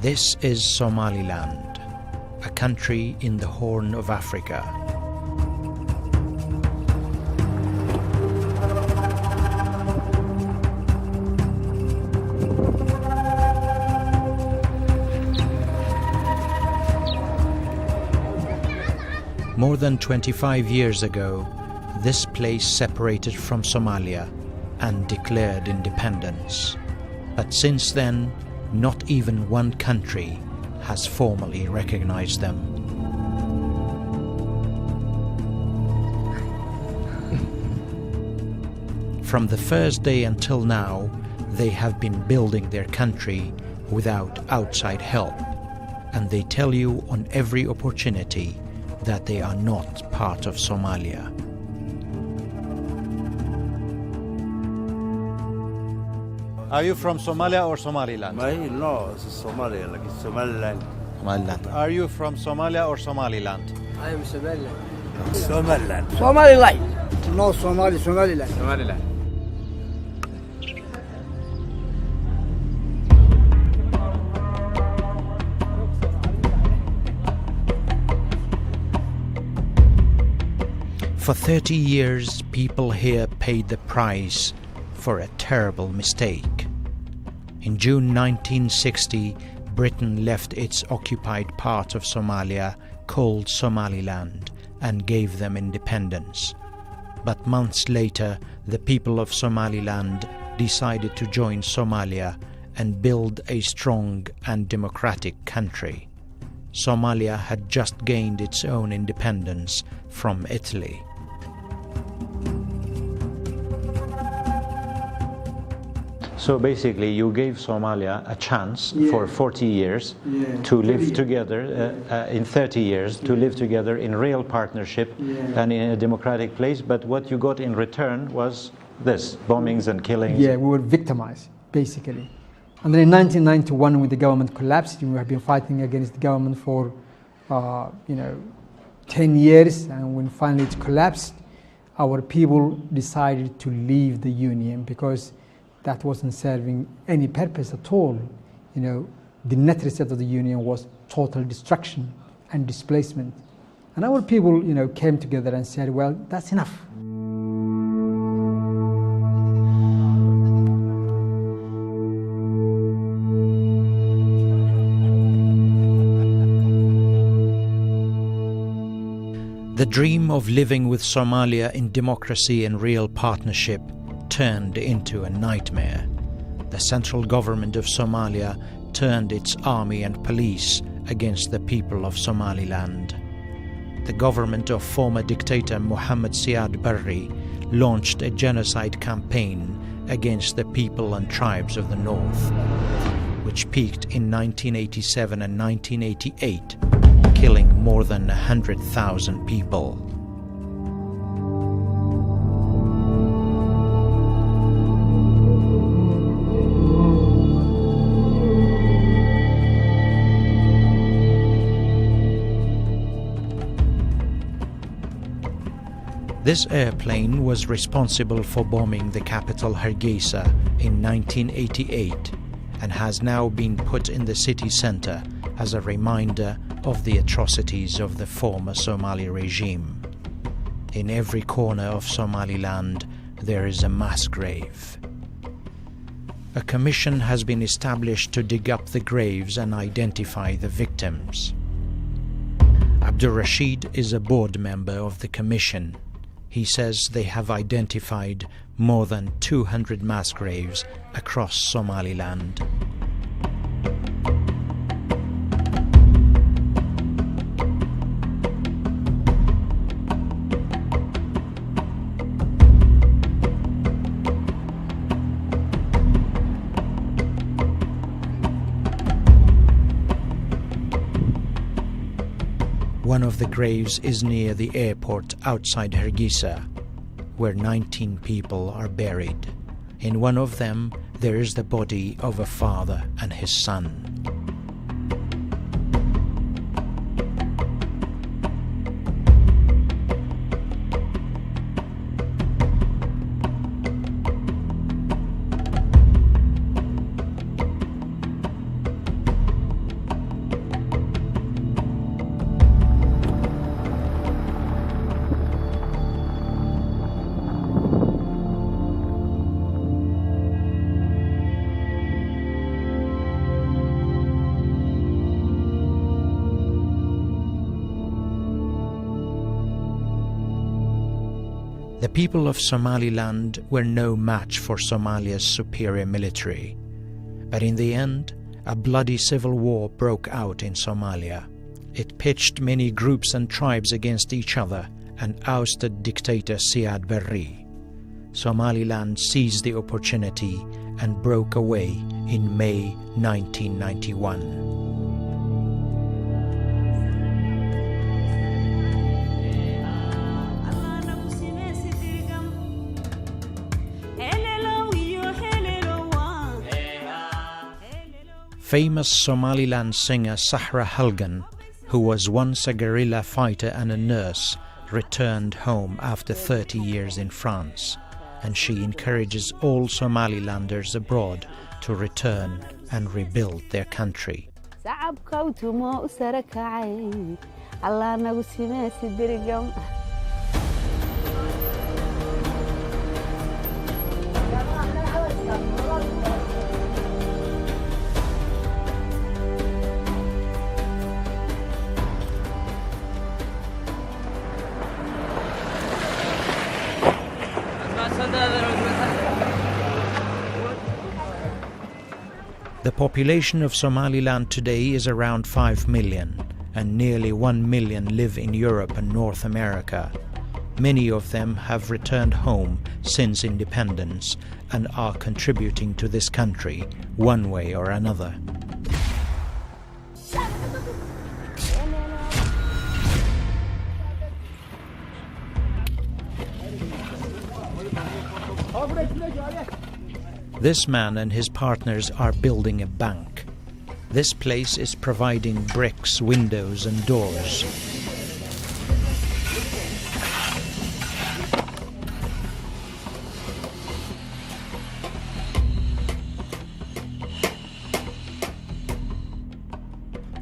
This is Somaliland, a country in the Horn of Africa. More than 25 years ago, this place separated from Somalia and declared independence. But since then, not even one country has formally recognized them. From the first day until now, they have been building their country without outside help, and they tell you on every opportunity that they are not part of Somalia. Are you from Somalia or Somaliland? No, it's Somalia, like Somaliland. Somaliland. Are you from Somalia or Somaliland? I am Somaliland. Somaliland. Somaliland. No, Somaliland. Somaliland. For 30 years, people here paid the price for a terrible mistake. In June 1960, Britain left its occupied part of Somalia, called Somaliland, and gave them independence. But months later, the people of Somaliland decided to join Somalia and build a strong and democratic country. Somalia had just gained its own independence from Italy. So basically, you gave Somalia a chance for 40 years to live together, in 30 years, to live together in real partnership and in a democratic place. But what you got in return was this, bombings and killings. Yeah, we were victimized, basically. And then in 1991, when the government collapsed, we have been fighting against the government for, 10 years. And when finally it collapsed, our people decided to leave the union because that wasn't serving any purpose at all. The net result of the union was total destruction and displacement. And our people, came together and said, well, that's enough. The dream of living with Somalia in democracy and real partnership turned into a nightmare. The central government of Somalia turned its army and police against the people of Somaliland. The government of former dictator Mohammed Siad Barre launched a genocide campaign against the people and tribes of the north, which peaked in 1987 and 1988, killing more than 100,000 people. This airplane was responsible for bombing the capital Hargeisa in 1988 and has now been put in the city center as a reminder of the atrocities of the former Somali regime. In every corner of Somaliland, there is a mass grave. A commission has been established to dig up the graves and identify the victims. Abdul Rashid is a board member of the commission. He says they have identified more than 200 mass graves across Somaliland. One of the graves is near the airport outside Hargeisa, where 19 people are buried. In one of them, there is the body of a father and his son. The people of Somaliland were no match for Somalia's superior military, but in the end, a bloody civil war broke out in Somalia. It pitched many groups and tribes against each other and ousted dictator Siad Barre. Somaliland seized the opportunity and broke away in May 1991. Famous Somaliland singer Sahra Halgan, who was once a guerrilla fighter and a nurse, returned home after 30 years in France, and she encourages all Somalilanders abroad to return and rebuild their country. The population of Somaliland today is around 5 million, and nearly 1 million live in Europe and North America. Many of them have returned home since independence and are contributing to this country one way or another. This man and his partners are building a bank. This place is providing bricks, windows and doors.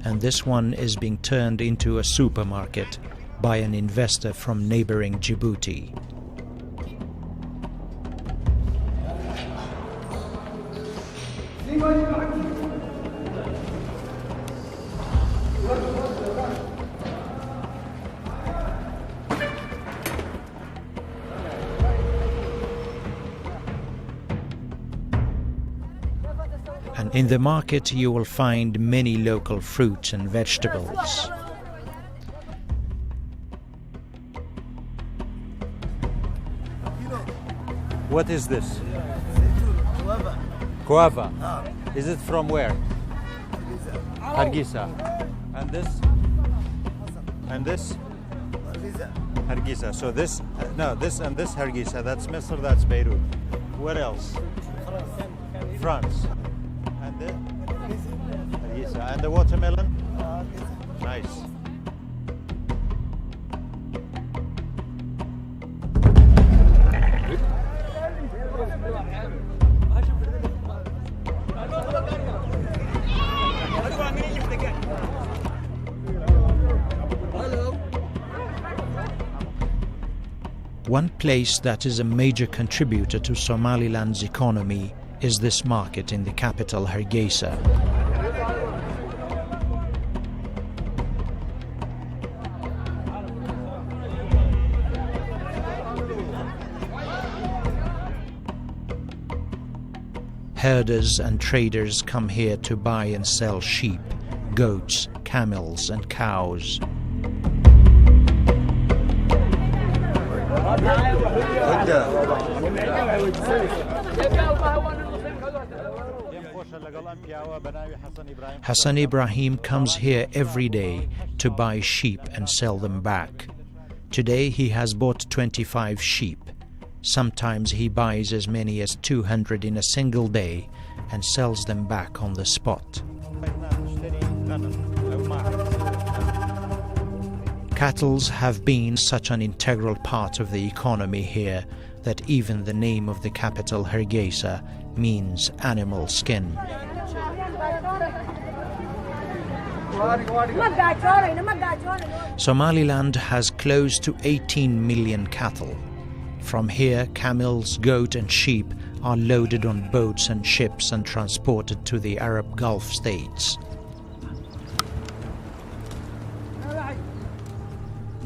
And this one is being turned into a supermarket by an investor from neighboring Djibouti. And in the market you will find many local fruits and vegetables. What is this? Guava. Is it from where? Hargeisa. And this? And this? Hargeisa. So this, no, this and this Hargeisa. That's Misr, that's Beirut. Where else? France. And the Hargeisa. And the watermelon? Nice. One place that is a major contributor to Somaliland's economy is this market in the capital Hargeisa. Herders and traders come here to buy and sell sheep, goats, camels and cows. Hassan Ibrahim comes here every day to buy sheep and sell them back. Today he has bought 25 sheep. Sometimes he buys as many as 200 in a single day and sells them back on the spot. Cattle have been such an integral part of the economy here that even the name of the capital, Hargeisa, means animal skin. Somaliland has close to 18 million cattle. From here, camels, goat and sheep are loaded on boats and ships and transported to the Arab Gulf states.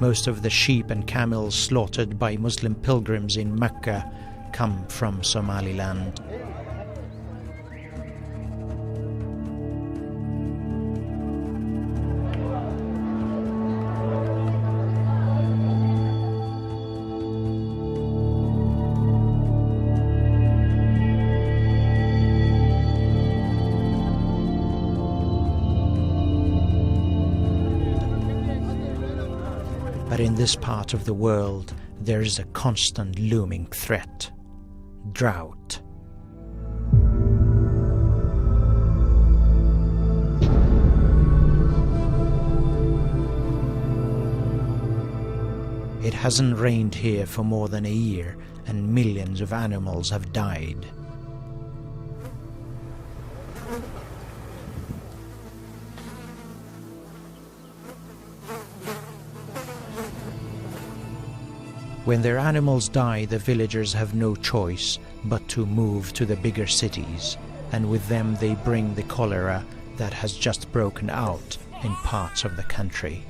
Most of the sheep and camels slaughtered by Muslim pilgrims in Mecca come from Somaliland. But in this part of the world, there is a constant looming threat: drought. It hasn't rained here for more than a year, and millions of animals have died. When their animals die, the villagers have no choice but to move to the bigger cities, and with them they bring the cholera that has just broken out in parts of the country.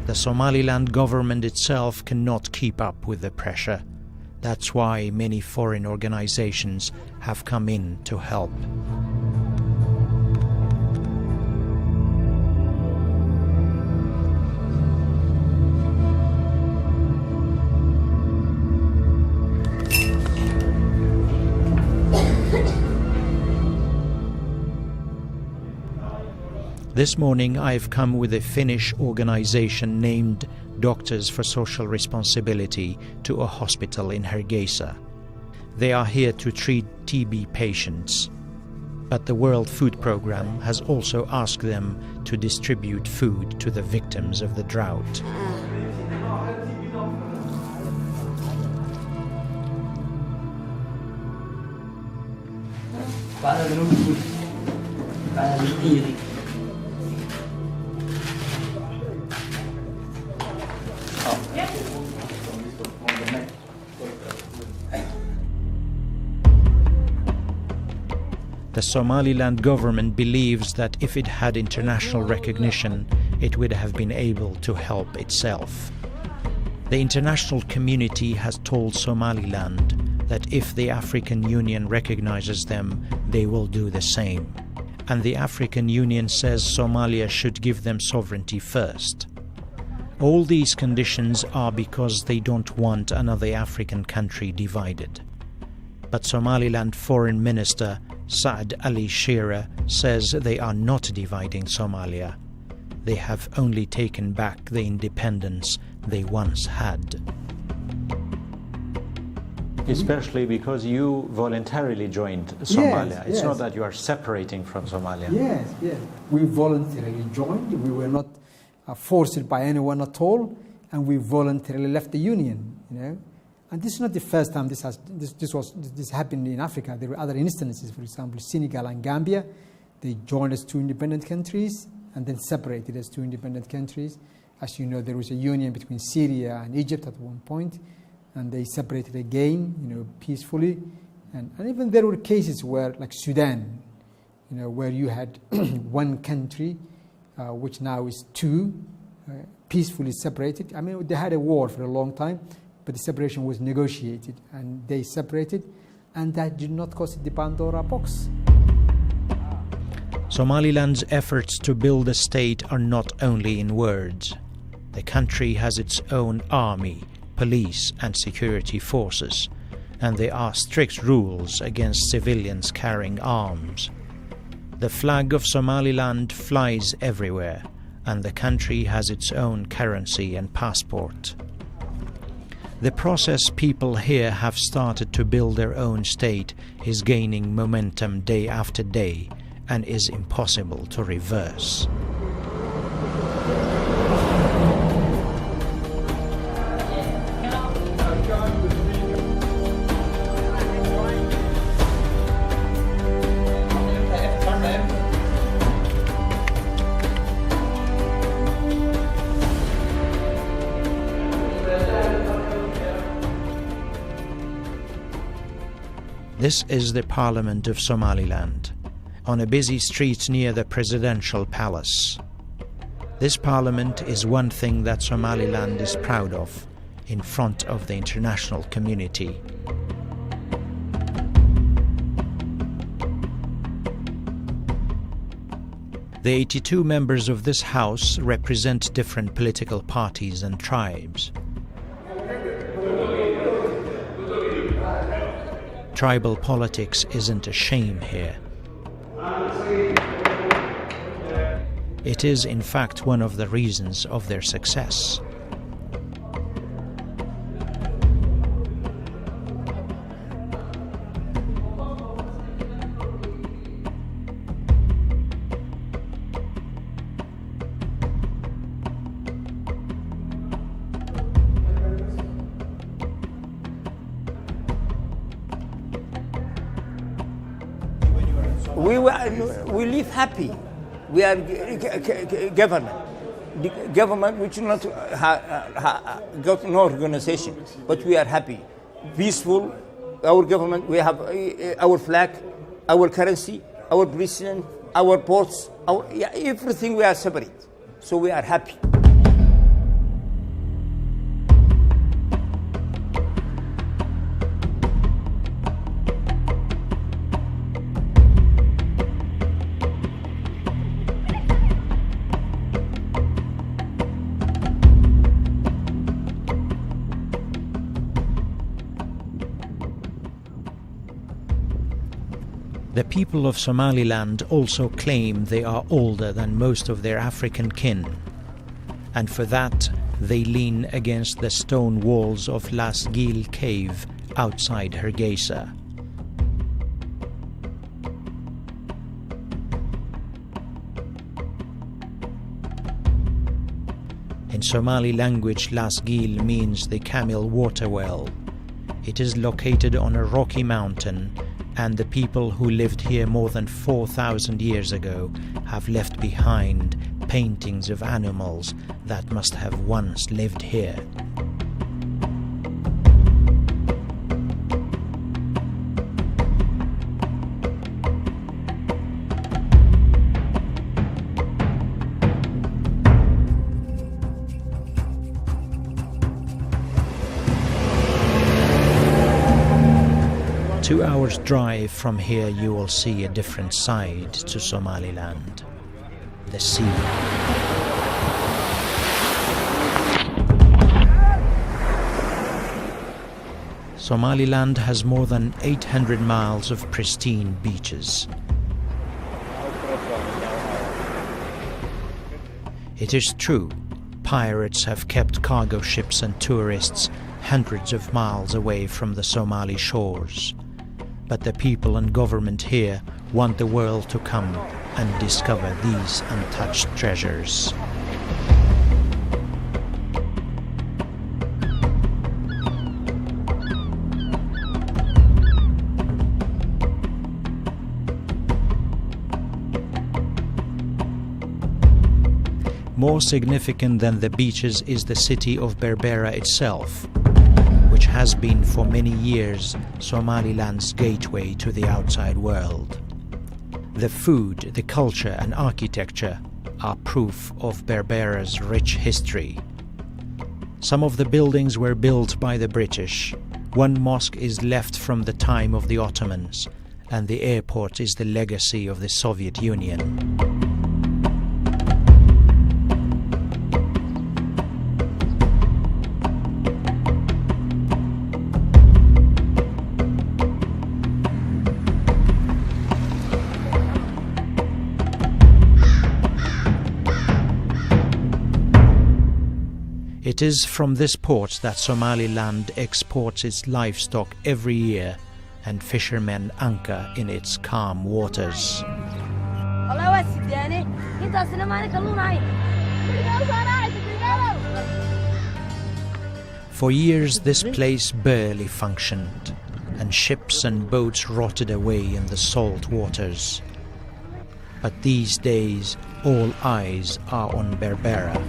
The Somaliland government itself cannot keep up with the pressure. That's why many foreign organizations have come in to help. This morning I've come with a Finnish organization named Doctors for Social Responsibility to a hospital in Hargeisa. They are here to treat TB patients, but the World Food Programme has also asked them to distribute food to the victims of the drought. The Somaliland government believes that if it had international recognition, it would have been able to help itself. The international community has told Somaliland that if the African Union recognizes them, they will do the same. And the African Union says Somalia should give them sovereignty first. All these conditions are because they don't want another African country divided. But Somaliland Foreign Minister Saad Ali Shira says they are not dividing Somalia. They have only taken back the independence they once had. Especially because you voluntarily joined Somalia. Yes, it's yes. not that you are separating from Somalia. Yes, yes. We voluntarily joined. We were not forced by anyone at all, and we voluntarily left the union. You know, and this is not the first time this happened in Africa. There were other instances. For example, Senegal and Gambia, they joined as two independent countries and then separated as two independent countries. As you know, there was a union between Syria and Egypt at one point, and they separated again, you know, peacefully. And even there were cases where, like Sudan, you know, where you had one country, which now is two, peacefully separated. I mean, they had a war for a long time, but the separation was negotiated, and they separated, and that did not cost the Pandora box. Somaliland's efforts to build a state are not only in words. The country has its own army, police and security forces, and there are strict rules against civilians carrying arms. The flag of Somaliland flies everywhere, and the country has its own currency and passport. The process people here have started to build their own state is gaining momentum day after day and is impossible to reverse. This is the Parliament of Somaliland, on a busy street near the presidential palace. This parliament is one thing that Somaliland is proud of in front of the international community. The 82 members of this house represent different political parties and tribes. Tribal politics isn't a shame here. It is, in fact, one of the reasons of their success. We live happy. We are government. The government which not got no organization, but we are happy, peaceful. Our government, we have our flag, our currency, our president, our ports, everything we are separate. So we are happy. The people of Somaliland also claim they are older than most of their African kin, and for that they lean against the stone walls of Lasgil cave outside Hargeisa. In Somali language, Lasgil means the camel water well. It is located on a rocky mountain, and the people who lived here more than 4,000 years ago have left behind paintings of animals that must have once lived here. Two hours drive from here you will see a different side to Somaliland, the sea. Somaliland has more than 800 miles of pristine beaches. It is true, pirates have kept cargo ships and tourists hundreds of miles away from the Somali shores. But the people and government here want the world to come and discover these untouched treasures. More significant than the beaches is the city of Berbera itself, which has been for many years Somaliland's gateway to the outside world. The food, the culture and architecture are proof of Berbera's rich history. Some of the buildings were built by the British. One mosque is left from the time of the Ottomans, and the airport is the legacy of the Soviet Union. It is from this port that Somaliland exports its livestock every year, and fishermen anchor in its calm waters. For years this place barely functioned, and ships and boats rotted away in the salt waters. But these days all eyes are on Berbera.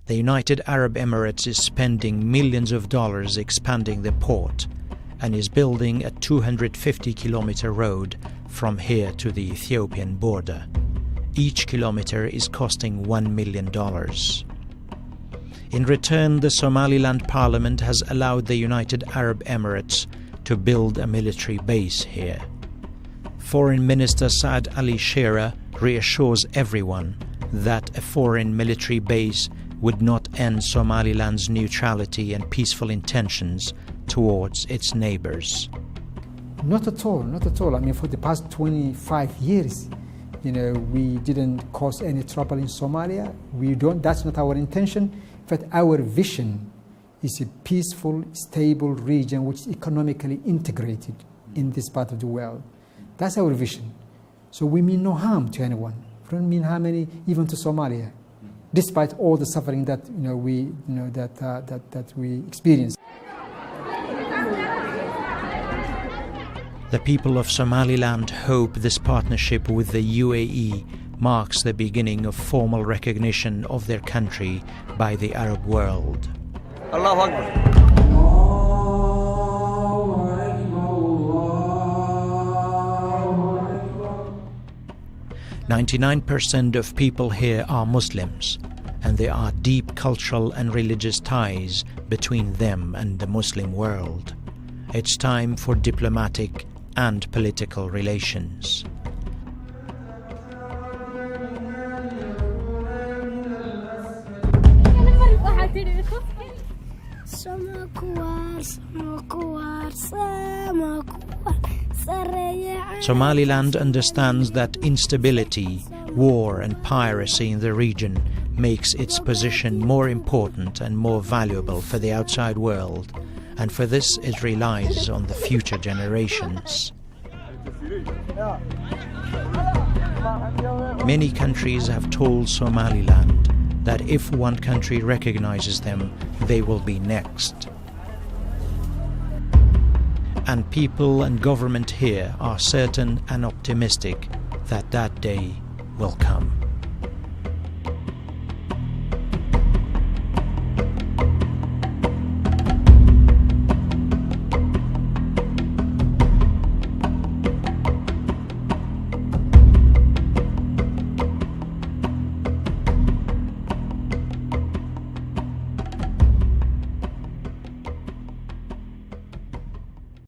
The United Arab Emirates is spending millions of dollars expanding the port and is building a 250-kilometer road from here to the Ethiopian border. Each kilometer is costing $1 million. In return, the Somaliland Parliament has allowed the United Arab Emirates to build a military base here. Foreign Minister Saad Ali Shera reassures everyone that a foreign military base would not end Somaliland's neutrality and peaceful intentions towards its neighbors. Not at all, not at all. I mean, for the past 25 years, we didn't cause any trouble in Somalia. That's not our intention. In fact, our vision is a peaceful, stable region which is economically integrated in this part of the world. That's our vision. So we mean no harm to anyone. We don't mean harm even to Somalia, despite all the suffering that we experience. The people of Somaliland hope this partnership with the UAE marks the beginning of formal recognition of their country by the Arab world. Allahu Akbar. 99% of people here are Muslims, and there are deep cultural and religious ties between them and the Muslim world. It's time for diplomatic and political relations. Somaliland understands that instability, war and piracy in the region makes its position more important and more valuable for the outside world, and for this it relies on the future generations. Many countries have told Somaliland that if one country recognizes them, they will be next. And people and government here are certain and optimistic that that day will come.